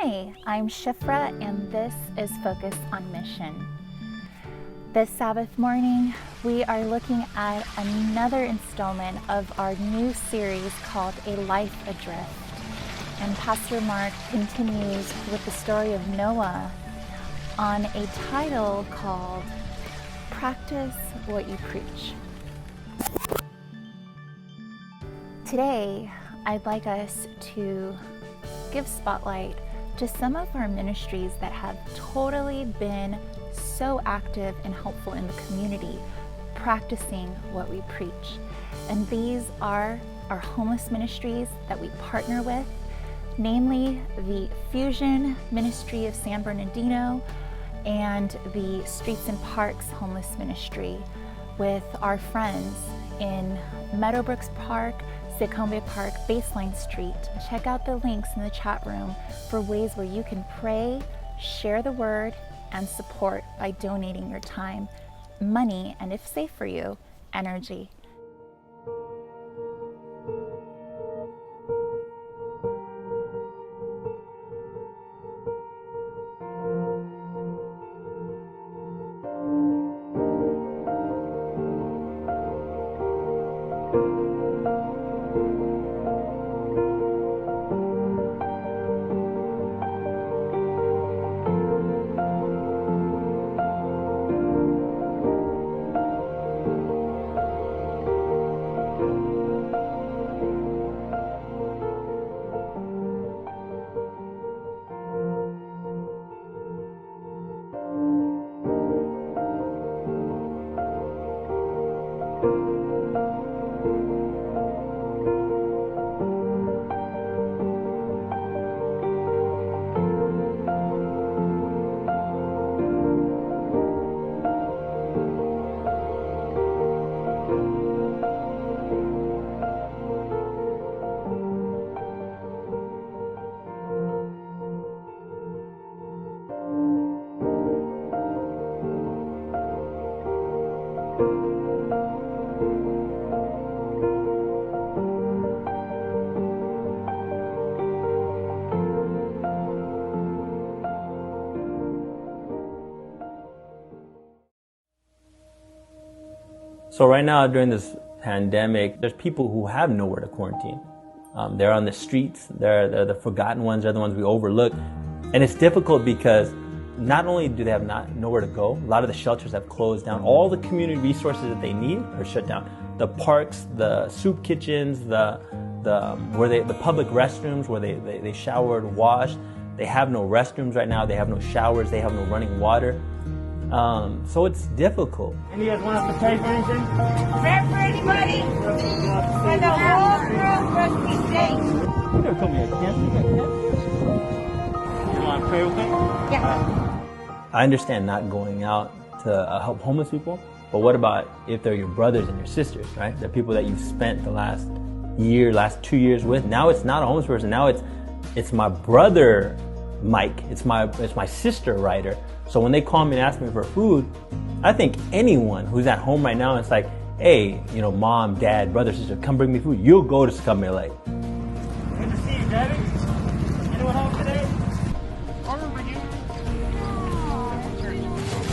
Hi, I'm Shifra, and this is Focus on Mission. This Sabbath morning, we are looking at another installment of our new series called A Life Adrift. And Pastor Mark continues with the story of Noah on a title called Practice What You Preach. Today, I'd like us to give spotlight to some of our ministries that have totally been so active and helpful in the community, practicing what we preach. And these are our homeless ministries that we partner with, namely the Fusion Ministry of San Bernardino and the Streets and Parks Homeless Ministry with our friends in Meadowbrooks Park, Secombia Park, Baseline Street. Check out the links in the chat room for ways where you can pray, share the word, and support by donating your time, money, and if safe for you, energy. So right now during this pandemic, there's people who have nowhere to quarantine. They're on the streets, they're the forgotten ones, they're the ones we overlook. And it's difficult because not only do they have nowhere to go, a lot of the shelters have closed down. All the community resources that they need are shut down. The parks, the soup kitchens, the public restrooms where they showered, washed. They have no restrooms right now, they have no showers, they have no running water. So it's difficult. Any of you guys want us to pray for anything? Pray for anybody? For the whole world must be safe. You never told me I can't. You want to pray with me? Yeah. I understand not going out to help homeless people, but what about if they're your brothers and your sisters, right? They're people that you've spent the last 2 years with. Now it's not a homeless person. Now it's my brother, Mike. It's my sister, Ryder. So when they call me and ask me for food, I think anyone who's at home right now, it's like, hey, mom, dad, brother, sister, come bring me food. You'll go to Secombia Lake. Good to see you, Daddy. Anyone home today?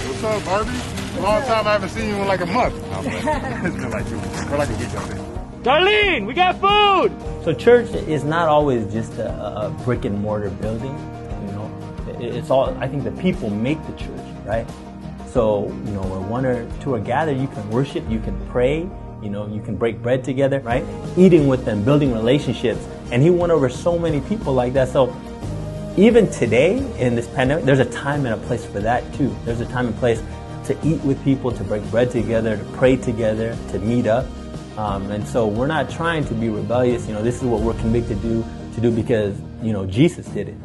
What's up, Barbie? Long time I haven't seen you in like a month. It's been like 2 weeks. Or like a week, I think. Darlene, we got food! So church is not always just a brick and mortar building. It's all, I think the people make the church, right? So, where one or two are gathered, you can worship, you can pray, you can break bread together, right? Eating with them, building relationships. And he won over so many people like that. So even today in this pandemic, there's a time and a place for that too. There's a time and place to eat with people, to break bread together, to pray together, to meet up. And so we're not trying to be rebellious. This is what we're convicted to do because, Jesus did it.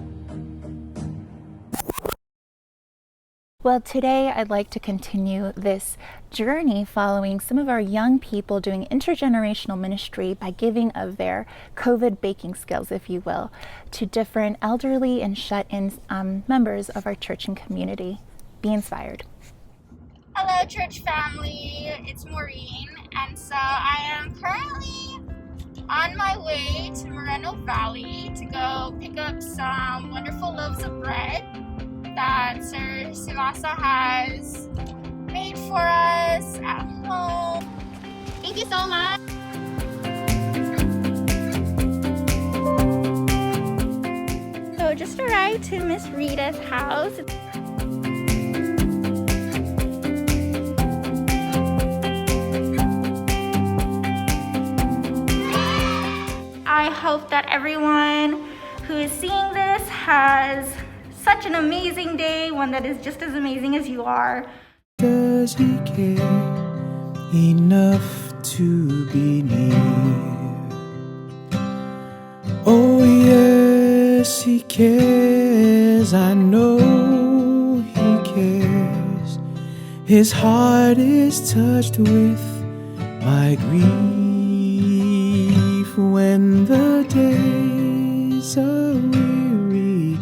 Well, today I'd like to continue this journey following some of our young people doing intergenerational ministry by giving of their COVID baking skills, if you will, to different elderly and shut-in members of our church and community. Be inspired. Hello, church family. It's Maureen, and so I am currently on my way to Moreno Valley to go pick up some wonderful loaves of bread that Sir Sivasa has made for us at home. Thank you so much. So just arrived to Miss Rita's house. I hope that everyone who is seeing this has such an amazing day, one that is just as amazing as you are. Does he care enough to be near? Oh yes, he cares, I know he cares. His heart is touched with my grief. When the days are weary,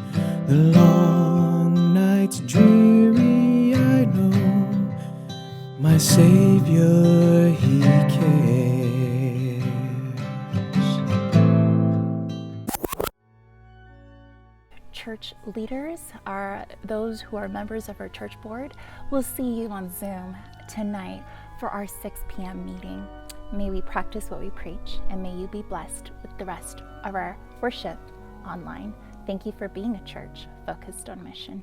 the long nights dreary, I know my Savior, he cares. Church leaders are those who are members of our church board. We'll see you on Zoom tonight for our 6 p.m. meeting. May we practice what we preach, and may you be blessed with the rest of our worship online. Thank you for being a church focused on mission.